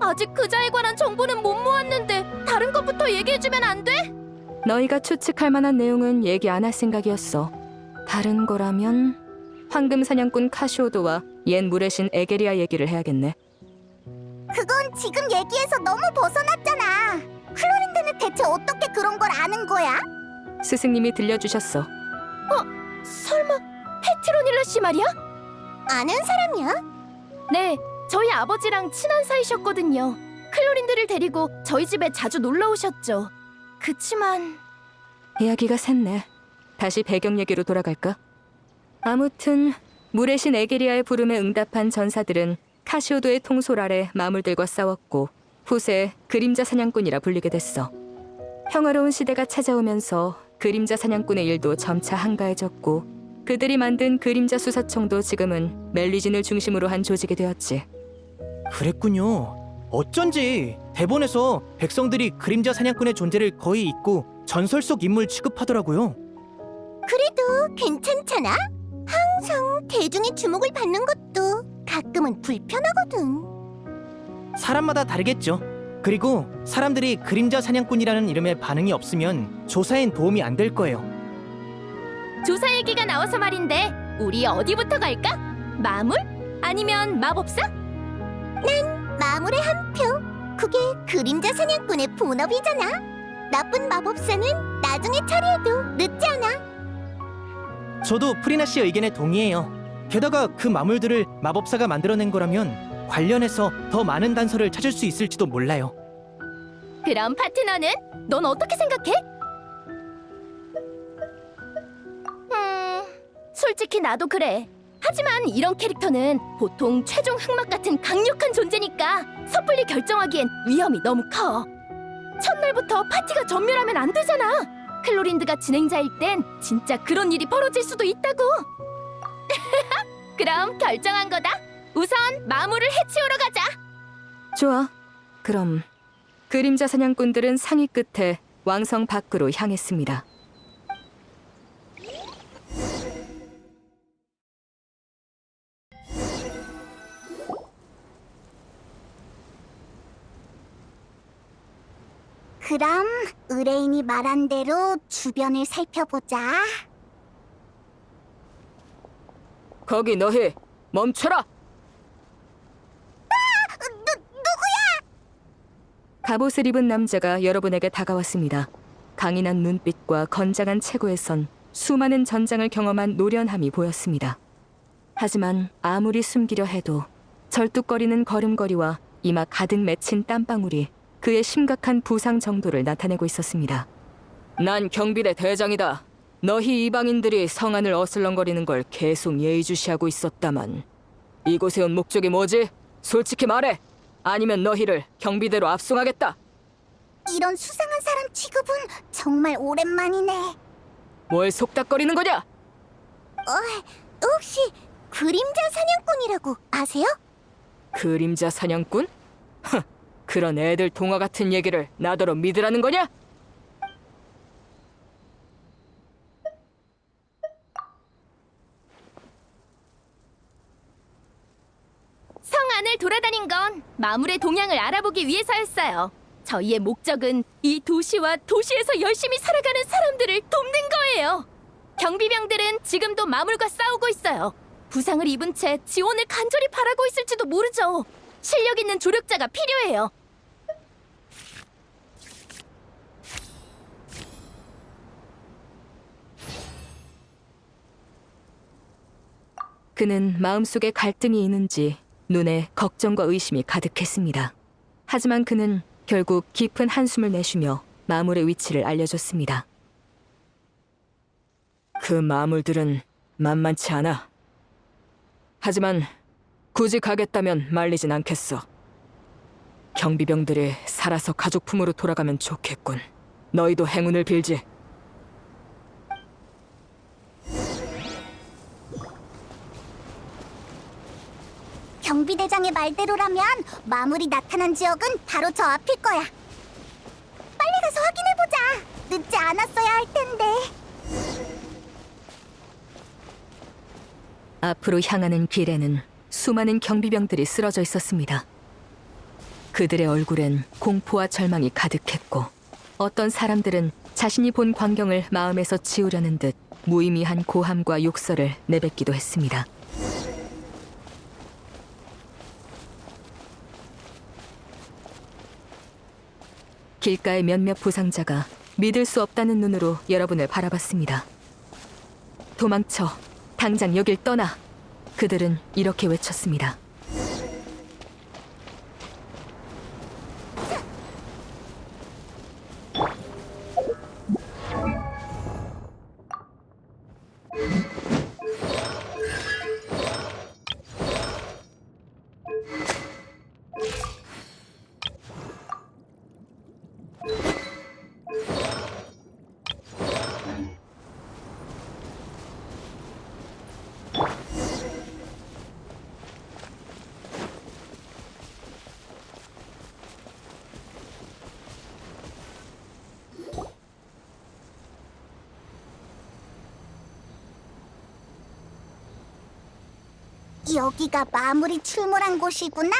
아직 그자에 관한 정보는 못 모았는데 다른 것부터 얘기해주면 안 돼?
너희가 추측할 만한 내용은 얘기 안 할 생각이었어. 다른 거라면 황금 사냥꾼 카시오도와 옛 물의 신 에게리아 얘기를 해야겠네.
그건 지금 얘기에서 너무 벗어났잖아. 클로린드는 대체 어떻게 그런 걸 아는 거야?
스승님이 들려주셨어.
설마 페트로닐라 씨 말이야?
아는 사람이야?
네, 저희 아버지랑 친한 사이셨거든요. 클로린드를 데리고 저희 집에 자주 놀러 오셨죠. 그치만
이야기가 샜네. 다시 배경 얘기로 돌아갈까? 아무튼 물의 신 에게리아의 부름에 응답한 전사들은 카시오도의 통솔 아래 마물들과 싸웠고 후세 그림자 사냥꾼이라 불리게 됐어. 평화로운 시대가 찾아오면서 그림자 사냥꾼의 일도 점차 한가해졌고 그들이 만든 그림자 수사청도 지금은 멜리진을 중심으로 한 조직이 되었지.
그랬군요. 어쩐지 대본에서 백성들이 그림자 사냥꾼의 존재를 거의 잊고 전설 속 인물 취급하더라고요.
그래도 괜찮잖아. 항상 대중의 주목을 받는 것도 가끔은 불편하거든.
사람마다 다르겠죠. 그리고 사람들이 그림자 사냥꾼이라는 이름에 반응이 없으면 조사엔 도움이 안 될 거예요.
조사 얘기가 나와서 말인데 우리 어디부터 갈까? 마물? 아니면 마법사?
마물의 한 표. 그게 그림자 사냥꾼의 본업이잖아. 나쁜 마법사는 나중에 처리해도 늦지 않아.
저도 프리나 씨 의견에 동의해요. 게다가 그 마물들을 마법사가 만들어낸 거라면 관련해서 더 많은 단서를 찾을 수 있을지도 몰라요.
그럼 파트너는? 넌 어떻게 생각해? 솔직히 나도 그래. 하지만 이런 캐릭터는 보통 최종 흑막 같은 강력한 존재니까 섣불리 결정하기엔 위험이 너무 커. 첫날부터 파티가 전멸하면 안 되잖아. 클로린드가 진행자일 땐 진짜 그런 일이 벌어질 수도 있다고. 그럼 결정한 거다. 우선 마물을 해치우러 가자.
좋아. 그럼 그림자 사냥꾼들은 상의 끝에 왕성 밖으로 향했습니다.
그럼 의뢰인이 말한 대로 주변을 살펴보자.
거기 너희 멈춰라.
누구야?
갑옷을 입은 남자가 여러분에게 다가왔습니다. 강인한 눈빛과 건장한 체구에선 수많은 전장을 경험한 노련함이 보였습니다. 하지만 아무리 숨기려 해도 절뚝거리는 걸음걸이와 이마 가득 맺힌 땀방울이 그의 심각한 부상 정도를 나타내고 있었습니다. 난 경비대 대장이다. 너희 이방인들이 성안을 어슬렁거리는 걸 계속 예의주시하고 있었다만 이곳에 온 목적이 뭐지? 솔직히 말해! 아니면 너희를 경비대로 압송하겠다!
이런 수상한 사람 취급은 정말 오랜만이네.
뭘 속닥거리는 거냐?
혹시 그림자 사냥꾼이라고 아세요?
그림자 사냥꾼? 그런 애들 동화 같은 얘기를 나더러 믿으라는 거냐?
성 안을 돌아다닌 건 마물의 동향을 알아보기 위해서였어요. 저희의 목적은 이 도시와 도시에서 열심히 살아가는 사람들을 돕는 거예요. 경비병들은 지금도 마물과 싸우고 있어요. 부상을 입은 채 지원을 간절히 바라고 있을지도 모르죠. 실력 있는 조력자가 필요해요.
그는 마음속에 갈등이 있는지 눈에 걱정과 의심이 가득했습니다. 하지만 그는 결국 깊은 한숨을 내쉬며 마물의 위치를 알려줬습니다. 그 마물들은 만만치 않아. 하지만 굳이 가겠다면 말리진 않겠어. 경비병들이 살아서 가족품으로 돌아가면 좋겠군. 너희도 행운을 빌지.
경비대장의 말대로라면 마물이 나타난 지역은 바로 저 앞일 거야. 빨리 가서 확인해보자. 늦지 않았어야 할 텐데.
앞으로 향하는 길에는 수많은 경비병들이 쓰러져 있었습니다. 그들의 얼굴엔 공포와 절망이 가득했고 어떤 사람들은 자신이 본 광경을 마음에서 지우려는 듯 무의미한 고함과 욕설을 내뱉기도 했습니다. 길가의 몇몇 부상자가 믿을 수 없다는 눈으로 여러분을 바라봤습니다. 도망쳐! 당장 여길 떠나! 그들은 이렇게 외쳤습니다.
여기가 마물이 출몰한 곳이구나.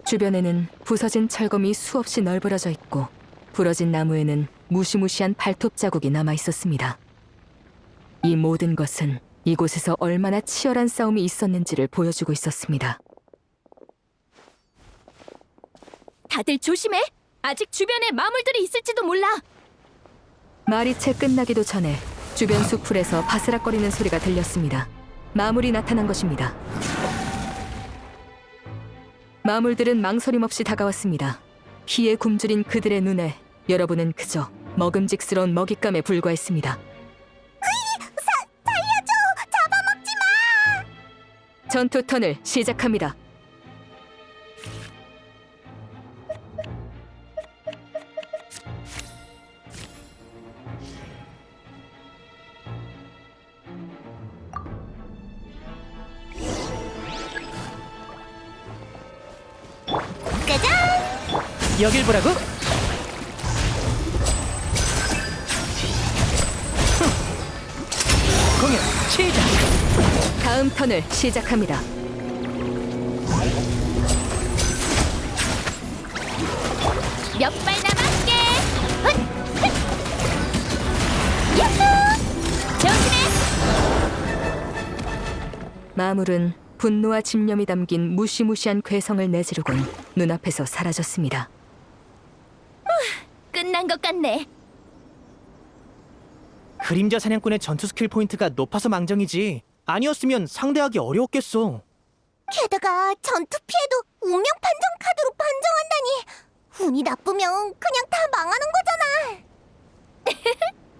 주변에는 부서진 철검이 수없이 널브러져 있고 부러진 나무에는 무시무시한 발톱 자국이 남아 있었습니다. 이 모든 것은 이곳에서 얼마나 치열한 싸움이 있었는지를 보여주고 있었습니다.
다들 조심해. 아직 주변에 마물들이 있을지도 몰라.
말이 채 끝나기도 전에 주변 수풀에서 바스락거리는 소리가 들렸습니다. 마물이 나타난 것입니다. 마물들은 망설임 없이 다가왔습니다. 피에 굶주린 그들의 눈에 여러분은 그저 먹음직스러운 먹잇감에 불과했습니다.
살려줘! 잡아먹지 마!
전투 턴을 시작합니다.
여길 보라고? 공연 시작!
다음 턴을 시작합니다.
몇 발 남았게. 야호! 조심해.
마물은 분노와 집념이 담긴 무시무시한 괴성을 내지르곤 눈앞에서 사라졌습니다.
끝난 것 같네.
그림자 사냥꾼의 전투 스킬 포인트가 높아서 망정이지 아니었으면 상대하기 어려웠겠어.
게다가 전투 피해도 운명 판정 카드로 판정한다니. 운이 나쁘면 그냥 다 망하는 거잖아.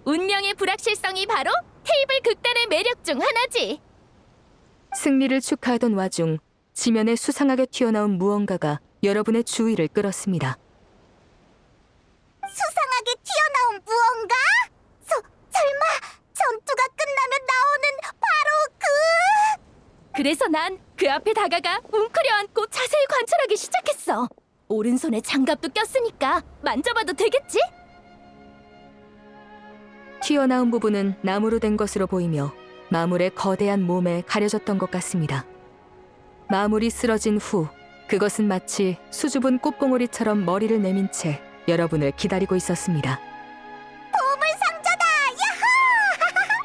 운명의 불확실성이 바로 테이블 극단의 매력 중 하나지.
승리를 축하하던 와중 지면에 수상하게 튀어나온 무언가가 여러분의 주의를 끌었습니다.
수상하게 튀어나온 무언가? 설마 전투가 끝나면 나오는 바로 그...
그래서 난 그 앞에 다가가 웅크려 앉고 자세히 관찰하기 시작했어. 오른손에 장갑도 꼈으니까 만져봐도 되겠지?
튀어나온 부분은 나무로 된 것으로 보이며 마물의 거대한 몸에 가려졌던 것 같습니다. 마물이 쓰러진 후 그것은 마치 수줍은 꽃봉오리처럼 머리를 내민 채 여러분을 기다리고 있었습니다.
보물 상자다! 야호!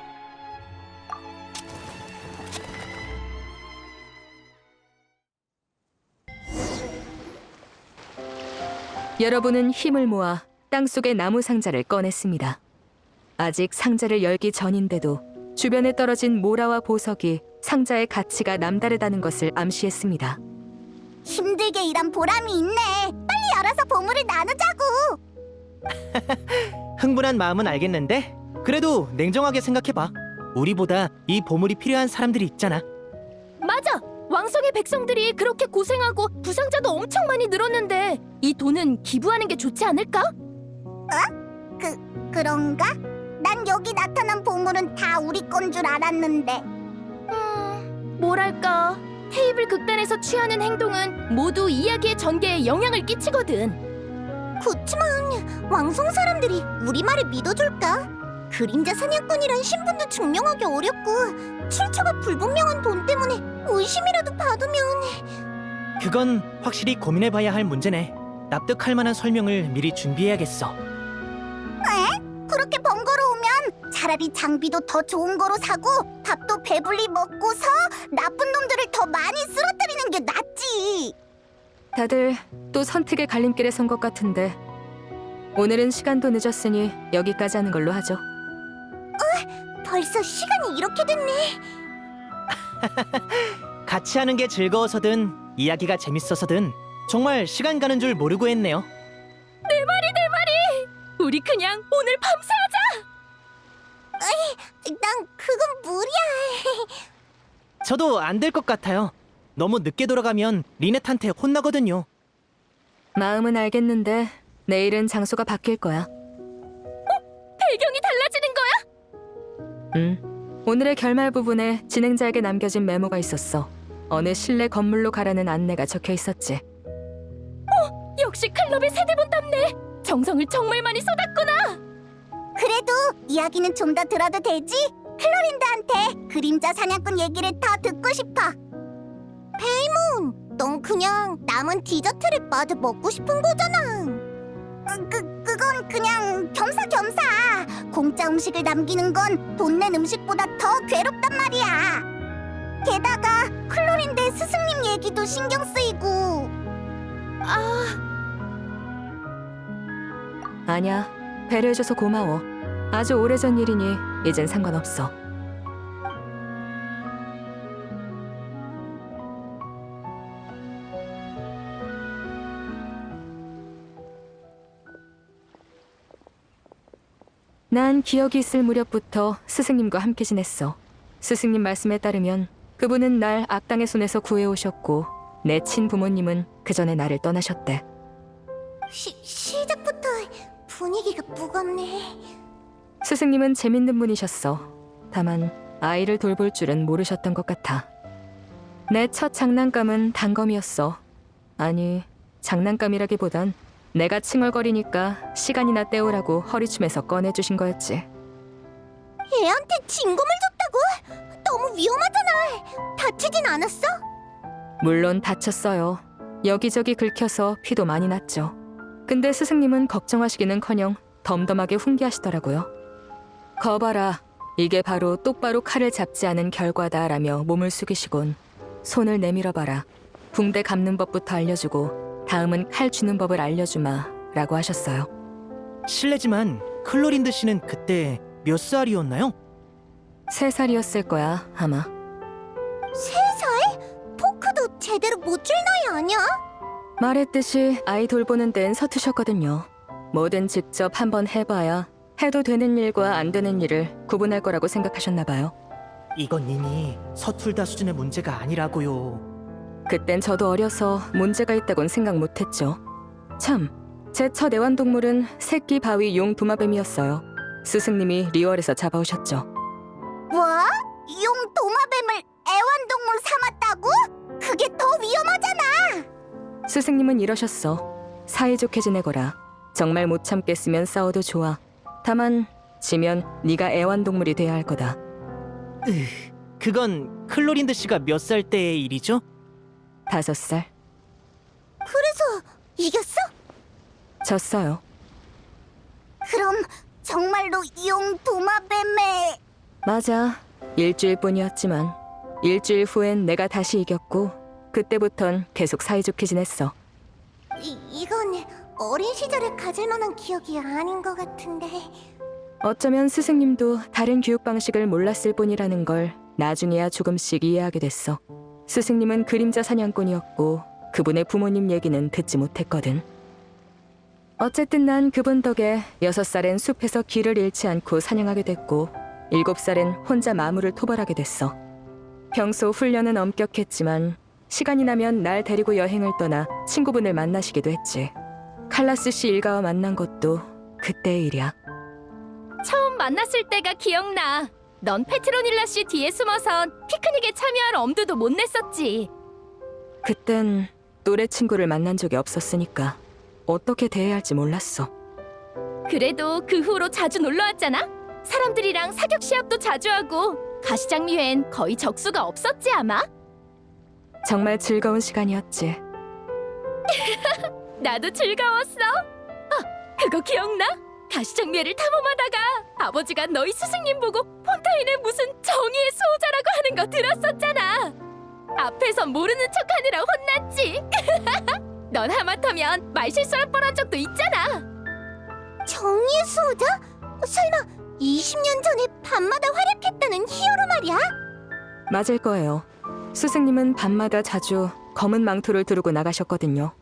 여러분은 힘을 모아 땅속의 나무 상자를 꺼냈습니다. 아직 상자를 열기 전인데도 주변에 떨어진 모라와 보석이 상자의 가치가 남다르다는 것을 암시했습니다.
힘들게 일한 보람이 있네. 빨리 열어서 보물을 나누자고.
흥분한 마음은 알겠는데 그래도 냉정하게 생각해봐. 우리보다 이 보물이 필요한 사람들이 있잖아.
맞아! 왕성의 백성들이 그렇게 고생하고 부상자도 엄청 많이 늘었는데 이 돈은 기부하는 게 좋지 않을까?
그런가? 난 여기 나타난 보물은 다 우리 건 줄 알았는데.
뭐랄까, 테이블 극단에서 취하는 행동은 모두 이야기의 전개에 영향을 끼치거든.
그치만 왕성 사람들이 우리 말을 믿어줄까? 그림자 사냥꾼이란 신분도 증명하기 어렵고 출처가 불분명한 돈 때문에 의심이라도 받으면...
그건 확실히 고민해봐야 할 문제네. 납득할 만한 설명을 미리 준비해야겠어.
그렇게 번거로우면 차라리 장비도 더 좋은 거로 사고 밥도 배불리 먹고서 나쁜 놈들을 더 많이 쓰러뜨리는 게 낫지.
다들 또 선택의 갈림길에 선 것 같은데 오늘은 시간도 늦었으니 여기까지 하는 걸로 하죠.
벌써 시간이 이렇게 됐네.
같이 하는 게 즐거워서든 이야기가 재밌어서든 정말 시간 가는 줄 모르고 했네요.
내 말이! 우리 그냥 오늘 밤새 하자!
난 그건 무리야.
저도 안 될 것 같아요. 너무 늦게 돌아가면 리넷한테 혼나거든요.
마음은 알겠는데 내일은 장소가 바뀔 거야.
배경이 달라지는 거야?
오늘의 결말 부분에 진행자에게 남겨진 메모가 있었어. 어느 실내 건물로 가라는 안내가 적혀 있었지.
역시 클럽의 세대본답네! 정성을 정말 많이 쏟았구나!
그래도 이야기는 좀 더 들어도 되지? 클로린드한테 그림자 사냥꾼 얘기를 더 듣고 싶어. 페이몬, 넌 그냥 남은 디저트를 마저 먹고 싶은 거잖아. 그건 그냥 겸사겸사. 공짜 음식을 남기는 건 돈 낸 음식보다 더 괴롭단 말이야. 게다가 클로린드의 스승님 얘기도 신경 쓰이고.
아니야, 배려해줘서 고마워. 아주 오래전 일이니 이젠 상관없어. 난 기억이 있을 무렵부터 스승님과 함께 지냈어. 스승님 말씀에 따르면 그분은 날 악당의 손에서 구해오셨고 내 친부모님은 그 전에 나를 떠나셨대.
시작부터 분위기가 무겁네.
스승님은 재밌는 분이셨어. 다만 아이를 돌볼 줄은 모르셨던 것 같아. 내 첫 장난감은 단검이었어. 아니, 장난감이라기보단 내가 칭얼거리니까 시간이나 때우라고 허리춤에서 꺼내주신 거였지.
애한테 진검을 줬다고? 너무 위험하잖아. 다치진 않았어?
물론 다쳤어요. 여기저기 긁혀서 피도 많이 났죠. 근데 스승님은 걱정하시기는커녕 덤덤하게 훈계하시더라고요. 거봐라, 이게 바로 똑바로 칼을 잡지 않은 결과다라며 몸을 숙이시곤 손을 내밀어봐라. 붕대 감는 법부터 알려주고 다음은 칼 쥐는 법을 알려주마 라고 하셨어요.
실례지만 클로린드 씨는 그때 몇 살이었나요?
3살이었을 거야, 아마.
3살? 포크도 제대로 못 줄 나이 아니야?
말했듯이 아이 돌보는 데는 서투셨거든요. 뭐든 직접 한번 해봐야 해도 되는 일과 안 되는 일을 구분할 거라고 생각하셨나 봐요.
이건 이미 서툴다 수준의 문제가 아니라고요.
그땐 저도 어려서 문제가 있다곤 생각 못했죠. 참, 제 첫 애완동물은 새끼 바위 용 도마뱀이었어요. 스승님이 리월에서 잡아오셨죠.
뭐? 용 도마뱀을 애완동물 삼았다고? 그게 더 위험하잖아.
스승님은 이러셨어. 사이좋게 지내거라. 정말 못 참겠으면 싸워도 좋아. 다만 지면 네가 애완동물이 돼야 할 거다.
그건 클로린드 씨가 몇 살 때의 일이죠?
5살.
그래서 이겼어?
졌어요.
그럼 정말로 용 도마뱀의...
맞아. 일주일뿐이었지만 일주일 후엔 내가 다시 이겼고 그때부턴 계속 사이좋게 지냈어.
이건 어린 시절을 가질 만한 기억이 아닌 것 같은데...
어쩌면 스승님도 다른 교육 방식을 몰랐을 뿐이라는 걸 나중에야 조금씩 이해하게 됐어. 스승님은 그림자 사냥꾼이었고 그분의 부모님 얘기는 듣지 못했거든. 어쨌든 난 그분 덕에 6살엔 숲에서 길을 잃지 않고 사냥하게 됐고 7살엔 혼자 마물을 토벌하게 됐어. 평소 훈련은 엄격했지만 시간이 나면 날 데리고 여행을 떠나 친구분을 만나시기도 했지. 칼라스 씨 일가와 만난 것도 그때의 일이야.
처음 만났을 때가 기억나. 넌 페트로닐라 씨 뒤에 숨어선 피크닉에 참여할 엄두도 못 냈었지.
그땐 또래 친구를 만난 적이 없었으니까 어떻게 대해야 할지 몰랐어.
그래도 그 후로 자주 놀러 왔잖아. 사람들이랑 사격 시합도 자주 하고 가시장미회엔 거의 적수가 없었지 아마.
정말 즐거운 시간이었지.
나도 즐거웠어. 그거 기억나? 가시장미회를 탐험하다가 아버지가 너희 스승님 보고 폰타인에 무슨 정의의 수호자라고 하는 거 들었었잖아. 앞에서 모르는 척하느라 혼났지. 넌 하마터면 말실수할 뻔한 적도 있잖아.
정의의 수호자? 설마 20년 전에 밤마다 활약했다는 히어로 말이야?
맞을 거예요. 스승님은 밤마다 자주 검은 망토를 두르고 나가셨거든요.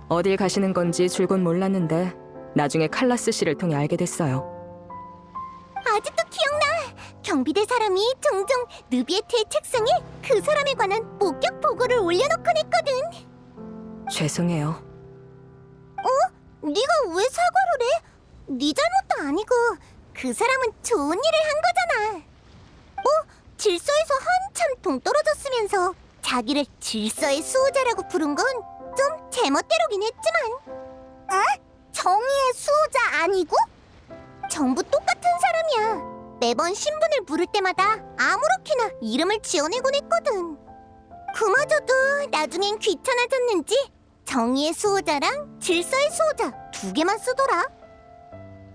어딜 가시는 건지 줄곧 몰랐는데 나중에 칼라스 씨를 통해 알게 됐어요.
아직도 기억나. 경비대 사람이 종종 느비에트의 책상에 그 사람에 관한 목격 보고를 올려놓곤 했거든.
죄송해요.
네가 왜 사과를 해? 네 잘못도 아니고 그 사람은 좋은 일을 한 거잖아. 질서에서 한참 동떨어졌으면서 자기를 질서의 수호자라고 부른 건 좀 제멋대로긴 했지만. 정의의 수호자 아니고? 전부 똑같은 사람이야. 매번 신분을 물을 때마다 아무렇게나 이름을 지어내곤 했거든. 그마저도 나중엔 귀찮아졌는지 정의의 수호자랑 질서의 수호자 2개만 쓰더라.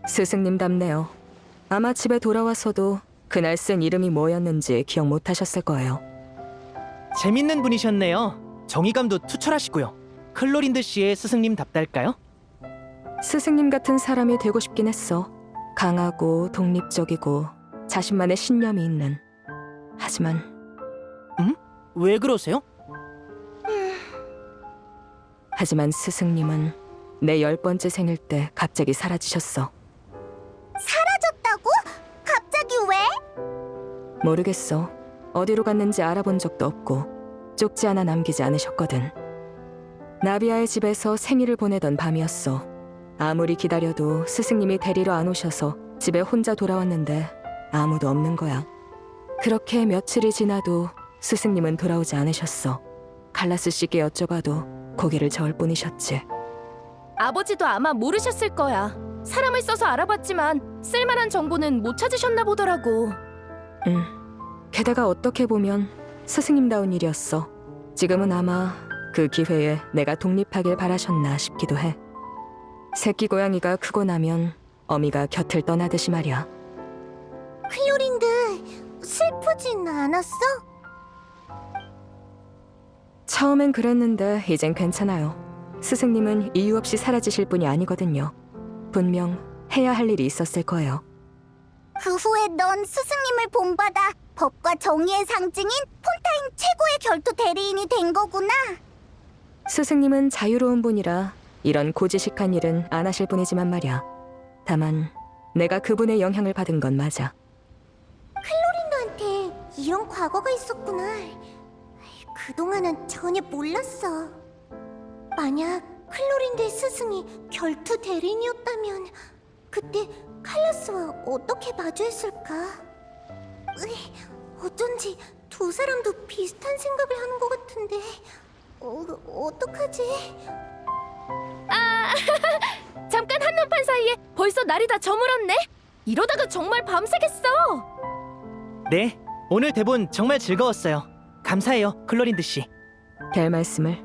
스승님답네요. 아마 집에 돌아와서도 그날 쓴 이름이 뭐였는지 기억 못하셨을 거예요.
재밌는 분이셨네요. 정의감도 투철하시고요. 클로린드 씨의 스승님답달까요?
스승님 같은 사람이 되고 싶긴 했어. 강하고 독립적이고 자신만의 신념이 있는. 하지만
왜 그러세요?
하지만 스승님은 내 10번째 생일 때 갑자기 사라지셨어.
사라졌다고? 갑자기 왜?
모르겠어. 어디로 갔는지 알아본 적도 없고 쪽지 하나 남기지 않으셨거든. 나비아의 집에서 생일을 보내던 밤이었어. 아무리 기다려도 스승님이 데리러 안 오셔서 집에 혼자 돌아왔는데 아무도 없는 거야. 그렇게 며칠이 지나도 스승님은 돌아오지 않으셨어. 칼라스 씨께 여쭤봐도 고개를 저을 뿐이셨지.
아버지도 아마 모르셨을 거야. 사람을 써서 알아봤지만 쓸만한 정보는 못 찾으셨나 보더라고.
게다가 어떻게 보면 스승님다운 일이었어. 지금은 아마 그 기회에 내가 독립하길 바라셨나 싶기도 해. 새끼 고양이가 크고 나면 어미가 곁을 떠나듯이 말이야.
클로린드 슬프진 않았어?
처음엔 그랬는데 이젠 괜찮아요. 스승님은 이유 없이 사라지실 분이 아니거든요. 분명 해야 할 일이 있었을 거예요.
그 후에 넌 스승님을 본받아 법과 정의의 상징인 폰타인 최고의 결투 대리인이 된 거구나.
스승님은 자유로운 분이라 이런 고지식한 일은 안 하실 분이지만 말이야. 다만 내가 그분의 영향을 받은 건 맞아.
클로린도한테 이런 과거가 있었구나. 그동안은 전혀 몰랐어. 만약 클로린도의 스승이 결투 대리인이었다면 그때 칼라스와 어떻게 마주했을까? 어쩐지 두 사람도 비슷한 생각을 하는 것 같은데 어떡하지?
잠깐 한눈판 사이에 벌써 날이 다 저물었네. 이러다가 정말 밤새겠어.
네, 오늘 대본 정말 즐거웠어요. 감사해요, 클로린드 씨.
별 말씀을.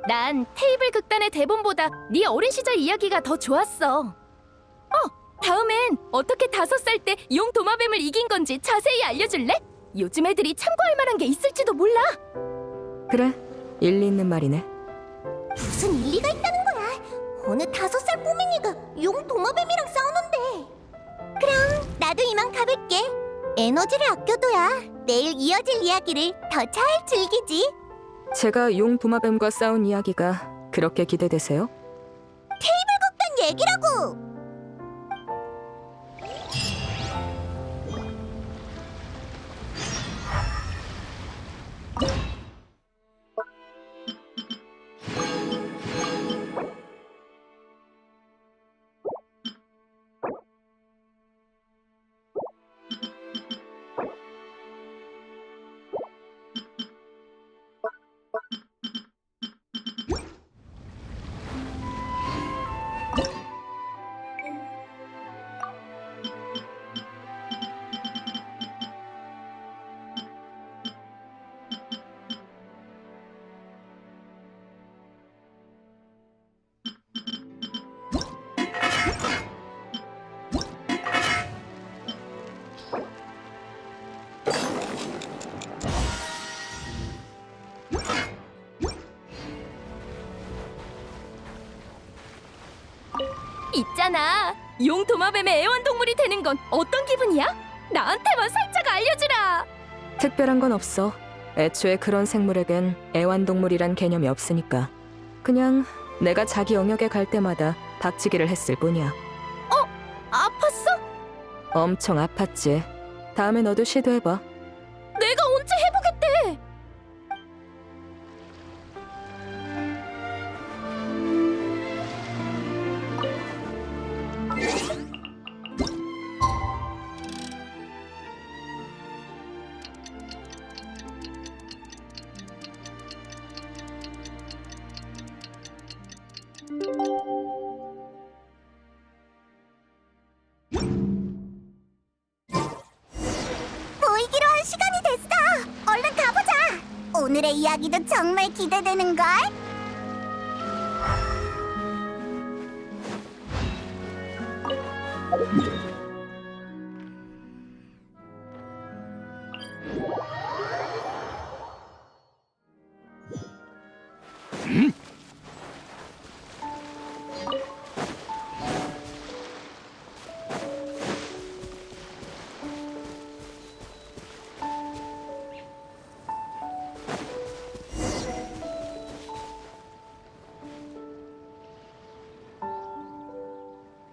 난 테이블 극단의 대본보다 네 어린 시절 이야기가 더 좋았어. 다음엔 어떻게 5살 때 용 도마뱀을 이긴 건지 자세히 알려줄래? 요즘 애들이 참고할 만한 게 있을지도 몰라.
그래, 일리 있는 말이네.
무슨 일리가 있다는 거야? 어느 5살 꼬맹이가 용 도마뱀이랑 싸우는데. 그럼 나도 이만 가볼게. 에너지를 아껴둬야 내일 이어질 이야기를 더 잘 즐기지.
제가 용 도마뱀과 싸운 이야기가 그렇게 기대되세요?
극단 얘기라고.
있잖아. 용 도마뱀의 애완동물이 되는 건 어떤 기분이야? 나한테만 살짝 알려주라.
특별한 건 없어. 애초에 그런 생물에겐 애완동물이란 개념이 없으니까. 그냥 내가 자기 영역에 갈 때마다 박치기를 했을 뿐이야.
아팠어?
엄청 아팠지. 다음에 너도 시도해봐.
내가 언제 해보겠대.
모이기로 한 시간이 됐어. 얼른 가보자. 오늘의 이야기도 정말 기대되는걸.